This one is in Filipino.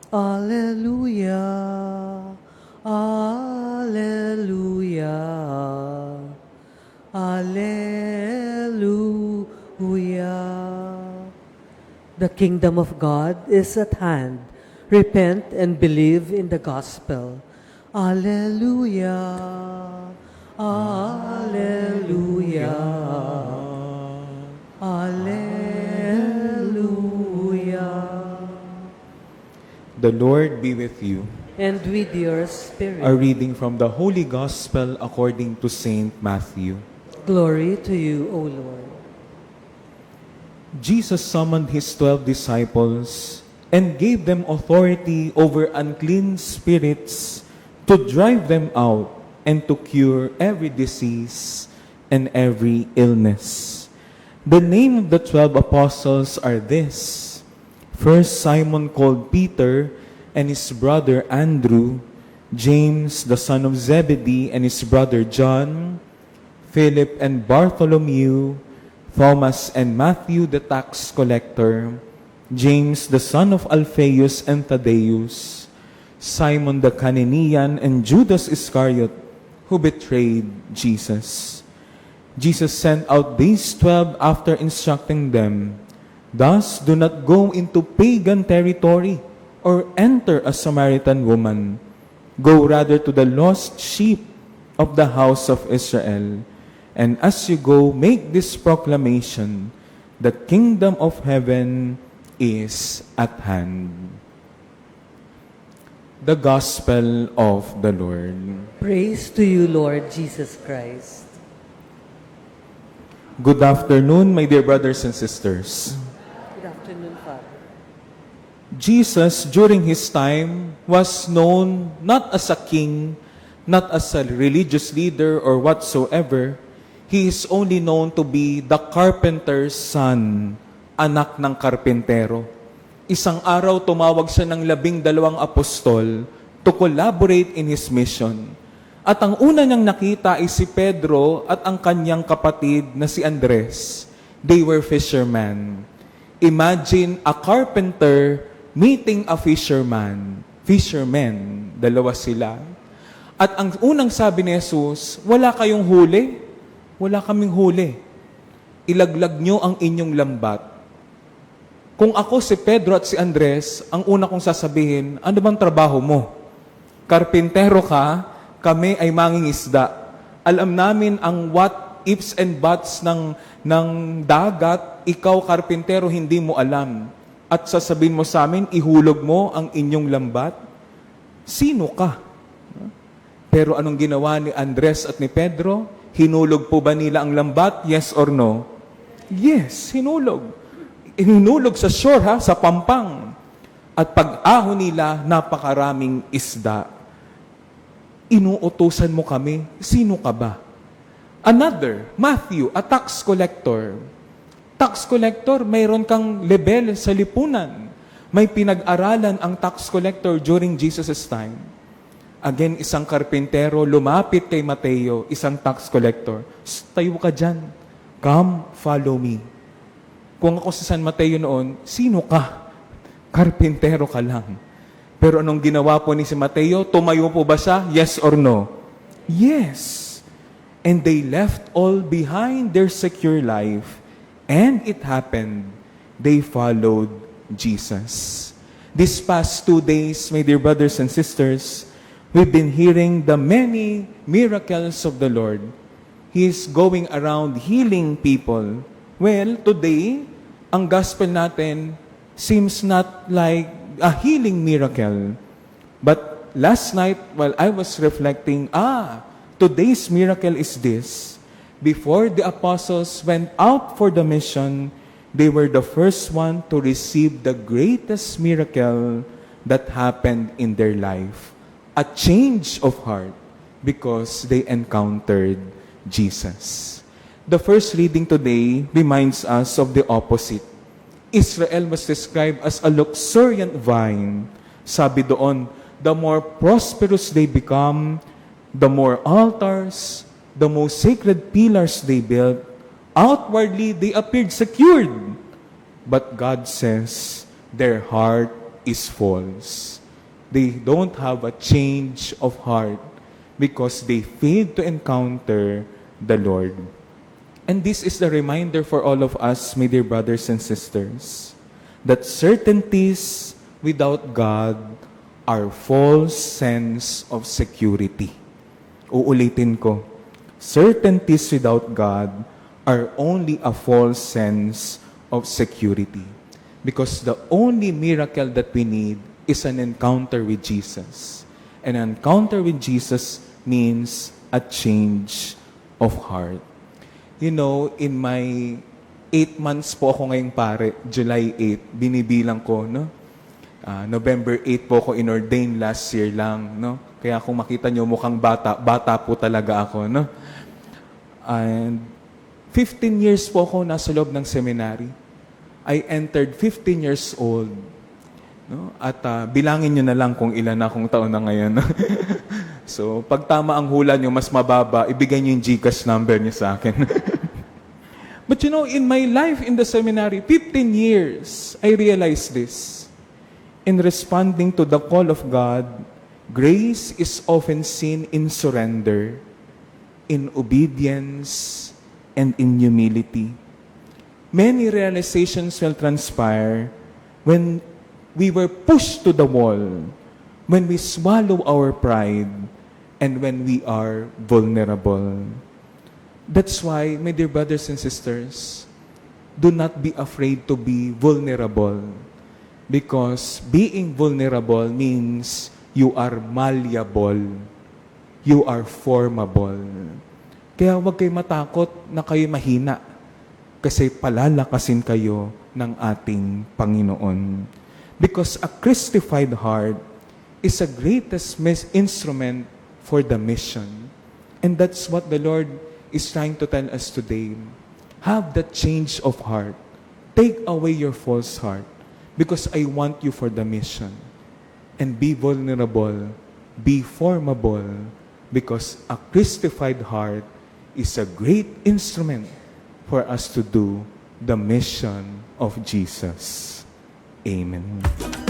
Alleluia, Alleluia, Alleluia. The kingdom of God is at hand. Repent and believe in the gospel. Alleluia, Alleluia, Alleluia. The Lord be with you. And with your spirit. A reading from the Holy Gospel according to Saint Matthew. Glory to you, O Lord. Jesus summoned his 12 disciples and gave them authority over unclean spirits to drive them out and to cure every disease and every illness. The name of the 12 apostles are this: first, Simon called Peter and his brother Andrew, James the son of Zebedee and his brother John, Philip and Bartholomew, Thomas and Matthew the tax collector, James the son of Alphaeus and Thaddeus, Simon the Cananean and Judas Iscariot, who betrayed Jesus. Jesus sent out these 12 after instructing them, "Thus do not go into pagan territory or enter a Samaritan woman. Go rather to the lost sheep of the house of Israel. And as you go, make this proclamation: the kingdom of heaven is at hand." The Gospel of the Lord. Praise to you, Lord Jesus Christ. Good afternoon, my dear brothers and sisters. Good afternoon, Father. Jesus, during his time, was known not as a king, not as a religious leader or whatsoever. He is only known to be the carpenter's son, anak ng karpentero. Isang araw, tumawag siya ng 12 apostol to collaborate in his mission. At ang una niyang nakita ay si Pedro at ang kanyang kapatid na si Andres. They were fishermen. Imagine a carpenter meeting a fisherman. Fishermen, dalawa sila. At ang unang sabi ni Jesus, "Wala kayong huli? Wala kaming huli. Ilaglag nyo ang inyong lambat." Kung ako si Pedro at si Andres, ang una kong sasabihin, ano bang trabaho mo? Karpintero ka, kami ay mangingisda. Alam namin ang what ifs and buts ng dagat, ikaw karpintero hindi mo alam. At sasabihin mo sa amin, ihulog mo ang inyong lambat? Sino ka? Pero anong ginawa ni Andres at ni Pedro? Hinulog po ba nila ang lambat? Yes or no? Yes, hinulog. Hinulog sa shore, sa pampang. At pag-ahon nila, napakaraming isda. Inuutusan mo kami, sino ka ba? Another, Matthew, a tax collector. Tax collector, mayroon kang level sa lipunan. May pinag-aralan ang tax collector during Jesus' time. Again, isang karpintero, lumapit kay Mateo, isang tax collector. Tayo ka dyan. Come, follow me. Kung ako sa San Mateo noon, sino ka? Karpintero ka lang. Pero anong ginawa po ni si Mateo? Tumayo po ba siya? Yes or no? Yes. And they left all behind their secure life. And it happened. They followed Jesus. These past 2 days, my dear brothers and sisters, we've been hearing the many miracles of the Lord. He is going around healing people. Well, today, ang gospel natin seems not like a healing miracle. But last night, while I was reflecting, today's miracle is this. Before the apostles went out for the mission, they were the first one to receive the greatest miracle that happened in their life. A change of heart because they encountered Jesus. The first reading today reminds us of the opposite. Israel was described as a luxuriant vine. Sabi doon, the more prosperous they become, the more altars, the most sacred pillars they built. Outwardly, they appeared secured. But God says, their heart is false. They don't have a change of heart because they failed to encounter the Lord. And this is the reminder for all of us, my dear brothers and sisters, that certainties without God are false sense of security. Uulitin ko, certainties without God are only a false sense of security. Because the only miracle that we need is an encounter with Jesus. An encounter with Jesus means a change of heart. You know, in my 8 months po ako ngayong pare, July 8, binibilang ko, no? November 8 po ako inordain last year lang, no? Kaya kung makita nyo mukhang bata, bata po talaga ako, no? And 15 years po ako nasa loob ng seminary. I entered 15 years old. No? At bilangin nyo na lang kung ilan na akong taon na ngayon. So, pag tama ang hula nyo, mas mababa, ibigay nyo yung GCash number nyo sa akin. But you know, in my life in the seminary, 15 years, I realized this. In responding to the call of God, grace is often seen in surrender, in obedience, and in humility. Many realizations will transpire when we were pushed to the wall, when we swallow our pride, and when we are vulnerable. That's why, my dear brothers and sisters, do not be afraid to be vulnerable. Because being vulnerable means you are malleable. You are formable. Kaya huwag kayo matakot na kayo mahina. Kasi palalakasin kayo ng ating Panginoon. Because a Christified heart is a greatest instrument for the mission. And that's what the Lord is trying to tell us today. Have that change of heart. Take away your false heart. Because I want you for the mission. And be vulnerable. Be formable. Because a Christified heart is a great instrument for us to do the mission of Jesus. Amen.